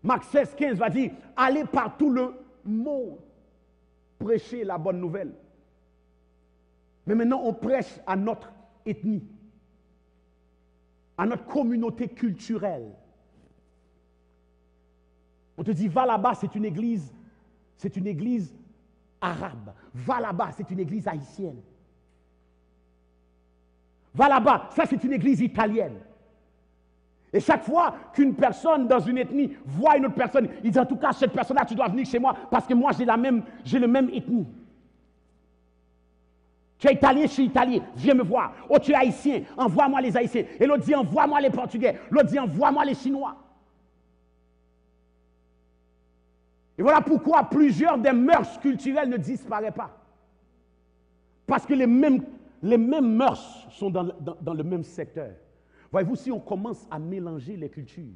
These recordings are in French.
Marc 16, 15 va dire, allez par tout le monde, prêcher la bonne nouvelle. Mais maintenant, on prêche à notre ethnie, à notre communauté culturelle. On te dit, va là-bas, c'est une église arabe. Va là-bas, c'est une église haïtienne. Va là-bas, ça c'est une église italienne. Et chaque fois qu'une personne dans une ethnie voit une autre personne, il dit en tout cas, cette personne-là, tu dois venir chez moi parce que moi, j'ai le même ethnie. Tu es italien, je suis italien, viens me voir. Oh, tu es haïtien, envoie-moi les haïtiens. Et l'autre dit, envoie-moi les portugais. L'autre dit, envoie-moi les chinois. Et voilà pourquoi plusieurs des mœurs culturelles ne disparaissent pas. Parce que les mêmes mœurs sont dans le même secteur. Voyez-vous, si on commence à mélanger les cultures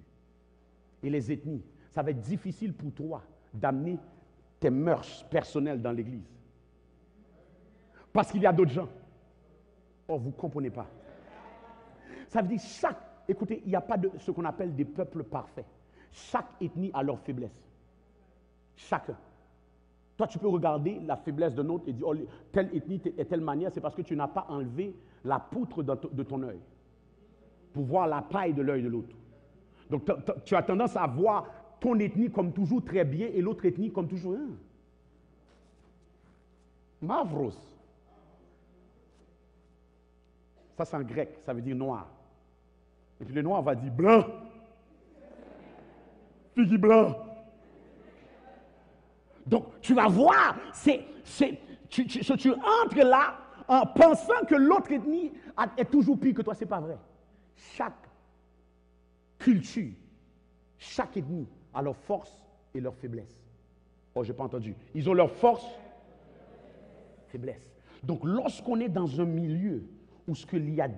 et les ethnies, ça va être difficile pour toi d'amener tes mœurs personnelles dans l'église. Parce qu'il y a d'autres gens. Oh, vous ne comprenez pas. Ça veut dire écoutez, il n'y a pas de ce qu'on appelle des peuples parfaits. Chaque ethnie a leur faiblesse. Chacun. Toi, tu peux regarder la faiblesse d'un autre et dire, oh, telle ethnie est telle manière, c'est parce que tu n'as pas enlevé la poutre de ton œil pour voir la paille de l'œil de l'autre. Donc, tu as tendance à voir ton ethnie comme toujours très bien et l'autre ethnie comme toujours... Mavros. Ça, c'est en grec, ça veut dire noir. Et puis le noir va dire blanc. Figui blanc. Donc, tu vas voir, tu entres là en pensant que l'autre ethnie est toujours pire que toi. Ce n'est pas vrai. Chaque culture, chaque ethnie a leurs forces et leurs faiblesses. Oh, je n'ai pas entendu. Ils ont leurs forces, faiblesses. Donc, lorsqu'on est dans un milieu où il y a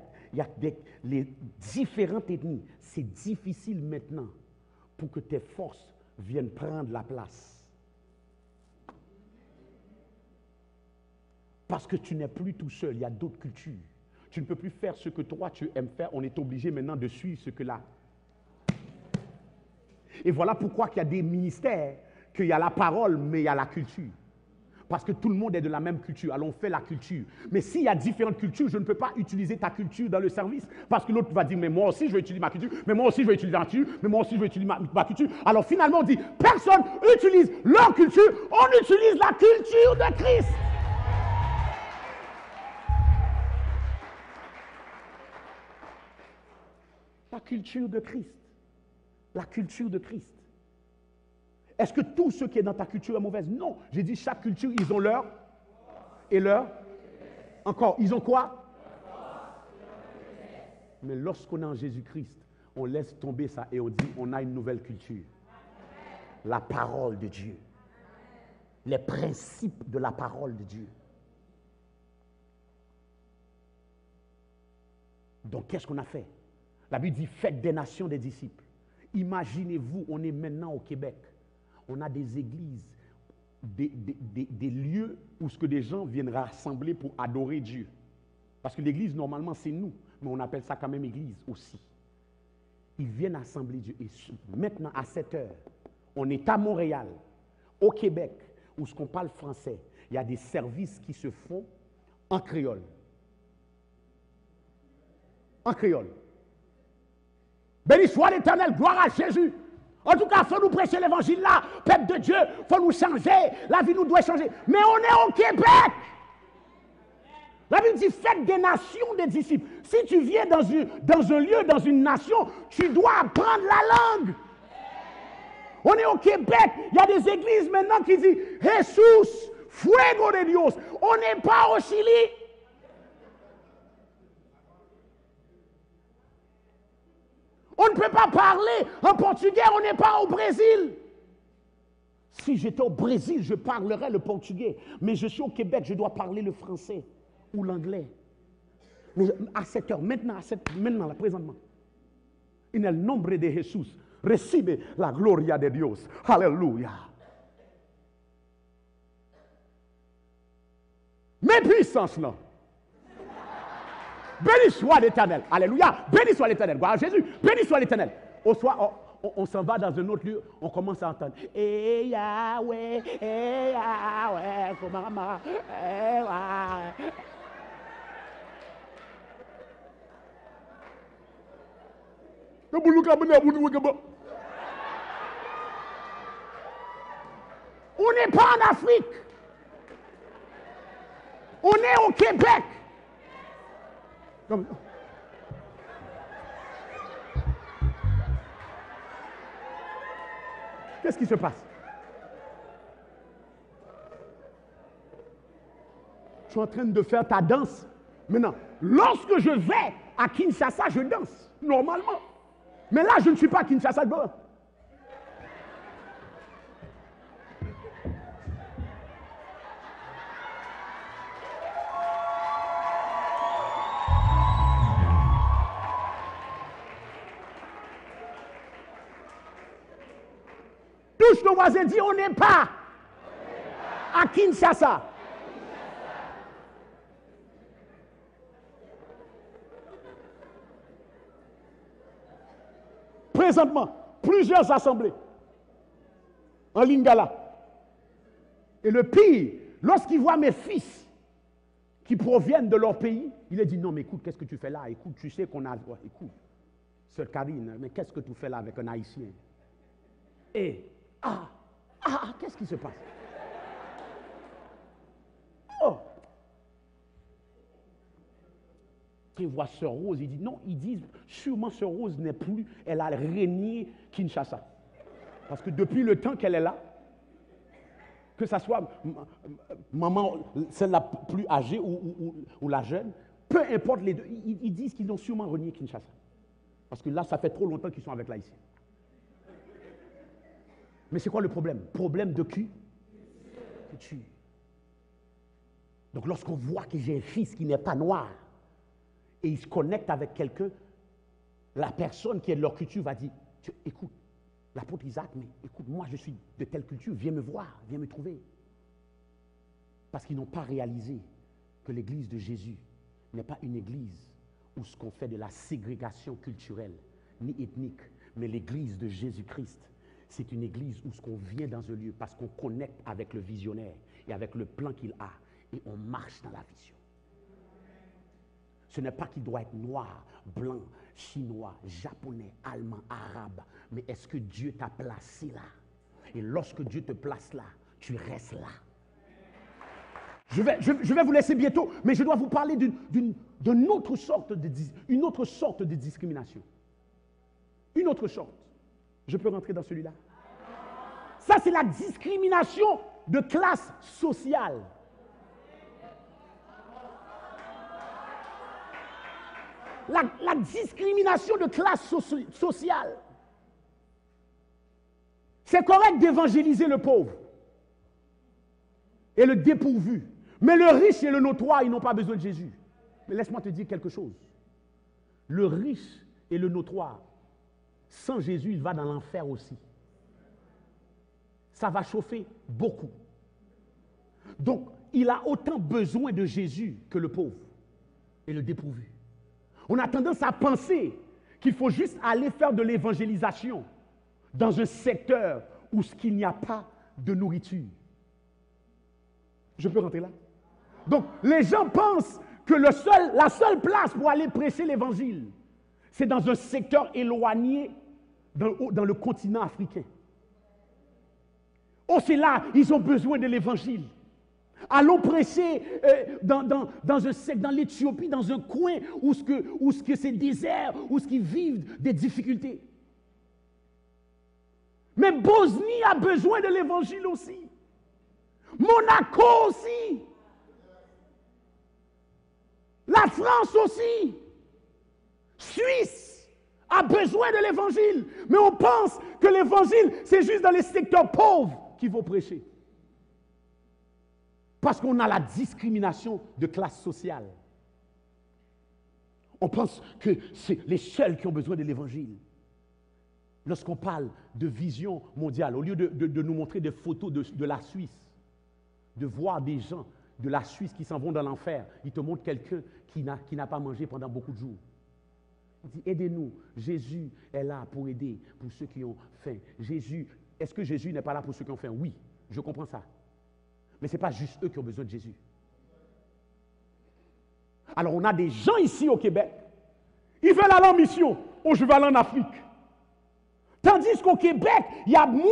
les différentes ethnies, c'est difficile maintenant pour que tes forces viennent prendre la place. Parce que tu n'es plus tout seul, il y a d'autres cultures. Tu ne peux plus faire ce que toi tu aimes faire, on est obligé maintenant de suivre ce que là. Et voilà pourquoi il y a des ministères, qu'il y a la parole, mais il y a la culture. Parce que tout le monde est de la même culture, alors on fait la culture. Mais s'il y a différentes cultures, je ne peux pas utiliser ta culture dans le service. Parce que l'autre va dire, mais moi aussi je vais utiliser ma culture, mais moi aussi je vais utiliser ma culture, mais moi aussi je vais utiliser ma culture. Alors finalement on dit, personne utilise leur culture, on utilise la culture de Christ. La culture de Christ. La culture de Christ. Est-ce que tout ce qui est dans ta culture est mauvaise? Non. J'ai dit chaque culture, ils ont leur et leur. Encore, ils ont quoi? Mais lorsqu'on est en Jésus-Christ, on laisse tomber ça et on dit, on a une nouvelle culture. La parole de Dieu. Les principes de la parole de Dieu. Donc, qu'est-ce qu'on a fait? La Bible dit, faites des nations des disciples. Imaginez-vous, on est maintenant au Québec. On a des églises, des lieux où ce que des gens viennent rassembler pour adorer Dieu. Parce que l'église, normalement, c'est nous. Mais on appelle ça quand même église aussi. Ils viennent assembler Dieu. Et maintenant, à 7 heures, on est à Montréal, au Québec, où ce qu'on parle français. Il y a des services qui se font en créole. En créole. Béni soit l'Éternel, gloire à Jésus. En tout cas, il faut nous prêcher l'évangile là, peuple de Dieu, il faut nous changer, la vie nous doit changer. Mais on est au Québec. La Bible dit, faites des nations des disciples. Si tu viens dans un lieu, dans une nation, tu dois apprendre la langue. On est au Québec, il y a des églises maintenant qui disent, Jesus, fuego de Dios. On n'est pas au Chili. On ne peut pas parler en portugais, on n'est pas au Brésil. Si j'étais au Brésil, je parlerais le portugais. Mais je suis au Québec, je dois parler le français ou l'anglais. Mais à cette heure, maintenant, là, présentement, en el nombre de Jesús, recibe la gloria de Dios. Alléluia. Mes puissances, là. Béni soit l'Éternel. Alléluia. Béni soit l'Éternel. Gloire à Jésus. Béni soit l'Éternel. on s'en va dans un autre lieu, on commence à entendre. Eh Yahweh, Komama, Yahweh. On n'est pas en Afrique. On est au Québec. Qu'est-ce qui se passe? Je suis en train de faire ta danse. Maintenant, lorsque je vais à Kinshasa, je danse, normalement. Mais là, je ne suis pas à Kinshasa. Touche ton voisin, dit on n'est pas à Kinshasa. Présentement, plusieurs assemblées en Lingala. Et le pire, lorsqu'il voit mes fils qui proviennent de leur pays, il a dit non, mais écoute, qu'est-ce que tu fais là? Écoute, tu sais qu'on a. Écoute, sœur Karine, mais qu'est-ce que tu fais là avec un Haïtien? Et qu'est-ce qui se passe? Oh! Quand il voit Sœur Rose, il dit non, ils disent sûrement Sœur Rose n'est plus, elle a régné Kinshasa. Parce que depuis le temps qu'elle est là, que ce soit maman, celle la plus âgée ou la jeune, peu importe les deux, ils disent qu'ils ont sûrement renié Kinshasa. Parce que là, ça fait trop longtemps qu'ils sont avec l'Haïtien. Mais c'est quoi le problème? Problème de qui? Donc lorsqu'on voit que j'ai un fils qui n'est pas noir, et il se connecte avec quelqu'un, la personne qui est de leur culture va dire, écoute, l'apôtre Isaac, mais écoute, moi je suis de telle culture, viens me voir, viens me trouver. Parce qu'ils n'ont pas réalisé que l'église de Jésus n'est pas une église où ce qu'on fait de la ségrégation culturelle, ni ethnique, mais l'église de Jésus-Christ, c'est une église où ce qu'on vient dans un lieu parce qu'on connecte avec le visionnaire et avec le plan qu'il a, et on marche dans la vision. Ce n'est pas qu'il doit être noir, blanc, chinois, japonais, allemand, arabe, mais est-ce que Dieu t'a placé là? Et lorsque Dieu te place là, tu restes là. Je vais vous laisser bientôt, mais je dois vous parler d'une autre sorte de discrimination. Une autre sorte. Je peux rentrer dans celui-là? Ça, c'est la discrimination de classe sociale. La discrimination de classe sociale. C'est correct d'évangéliser le pauvre et le dépourvu. Mais le riche et le notoire, ils n'ont pas besoin de Jésus. Mais laisse-moi te dire quelque chose. Le riche et le notoire, sans Jésus, il va dans l'enfer aussi. Ça va chauffer beaucoup. Donc, il a autant besoin de Jésus que le pauvre et le dépourvu. On a tendance à penser qu'il faut juste aller faire de l'évangélisation dans un secteur où il n'y a pas de nourriture. Je peux rentrer là? Donc, les gens pensent que la seule place pour aller prêcher l'évangile, c'est dans un secteur éloigné dans le continent africain. Oh, c'est là, ils ont besoin de l'évangile. Allons prêcher dans l'Éthiopie, dans un coin où c'est désert, où ils vivent des difficultés. Mais Bosnie a besoin de l'évangile aussi. Monaco aussi. La France aussi. Suisse a besoin de l'évangile. Mais on pense que l'évangile, c'est juste dans les secteurs pauvres qu'il faut prêcher. Parce qu'on a la discrimination de classe sociale. On pense que c'est les seuls qui ont besoin de l'évangile. Lorsqu'on parle de vision mondiale, au lieu de nous montrer des photos de la Suisse, de voir des gens de la Suisse qui s'en vont dans l'enfer, ils te montrent quelqu'un qui n'a pas mangé pendant beaucoup de jours. Il dit, aidez-nous. Jésus est là pour aider, pour ceux qui ont faim. Est-ce que Jésus n'est pas là pour ceux qui ont faim? Oui, je comprends ça. Mais ce n'est pas juste eux qui ont besoin de Jésus. Alors, on a des gens ici au Québec, ils veulent aller en mission. Oh, je vais aller en Afrique. Tandis qu'au Québec, il y a moins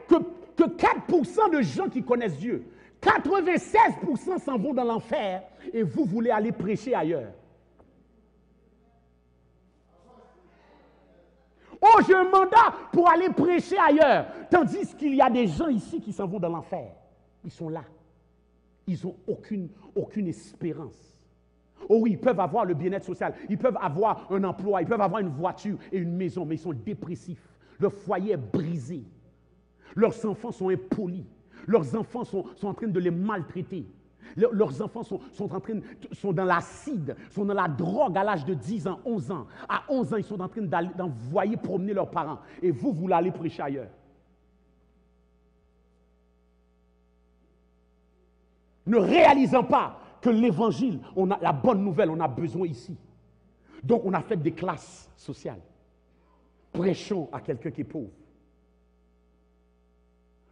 que 4% de gens qui connaissent Dieu. 96% s'en vont dans l'enfer et vous voulez aller prêcher ailleurs. Oh, j'ai un mandat pour aller prêcher ailleurs. Tandis qu'il y a des gens ici qui s'en vont dans l'enfer. Ils sont là. Ils n'ont aucune espérance. Oh oui, ils peuvent avoir le bien-être social. Ils peuvent avoir un emploi. Ils peuvent avoir une voiture et une maison. Mais ils sont dépressifs. Leur foyer est brisé. Leurs enfants sont impolis. Leurs enfants sont en train de les maltraiter. Leurs enfants sont dans l'acide, sont dans la drogue à l'âge de 10 ans, 11 ans. À 11 ans, ils sont en train d'envoyer promener leurs parents. Et vous voulez aller prêcher ailleurs. Ne réalisant pas que l'évangile, la bonne nouvelle, on a besoin ici. Donc, on a fait des classes sociales. Prêchons à quelqu'un qui est pauvre.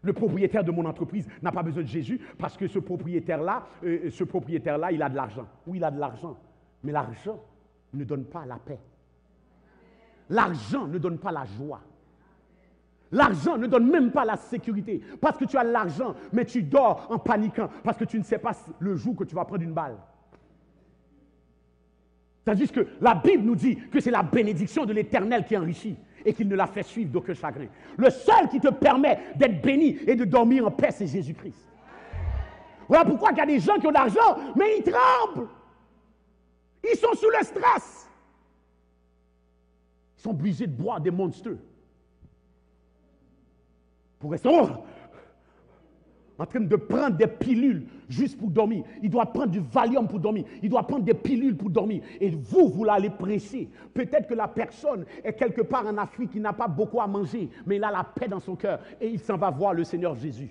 Le propriétaire de mon entreprise n'a pas besoin de Jésus parce que ce propriétaire-là, il a de l'argent. Oui, il a de l'argent. Mais l'argent ne donne pas la paix. L'argent ne donne pas la joie. L'argent ne donne même pas la sécurité. Parce que tu as de l'argent, mais tu dors en paniquant parce que tu ne sais pas le jour que tu vas prendre une balle. Tandis que la Bible nous dit que c'est la bénédiction de l'Éternel qui enrichit et qu'il ne la fait suivre d'aucun chagrin. Le seul qui te permet d'être béni et de dormir en paix, c'est Jésus-Christ. Voilà pourquoi il y a des gens qui ont de l'argent, mais ils tremblent. Ils sont sous le stress. Ils sont obligés de boire des monsters. Pour rester en train de prendre des pilules juste pour dormir. Il doit prendre du Valium pour dormir. Il doit prendre des pilules pour dormir. Et vous l'allez prêcher. Peut-être que la personne est quelque part en Afrique, il n'a pas beaucoup à manger, mais il a la paix dans son cœur et il s'en va voir le Seigneur Jésus.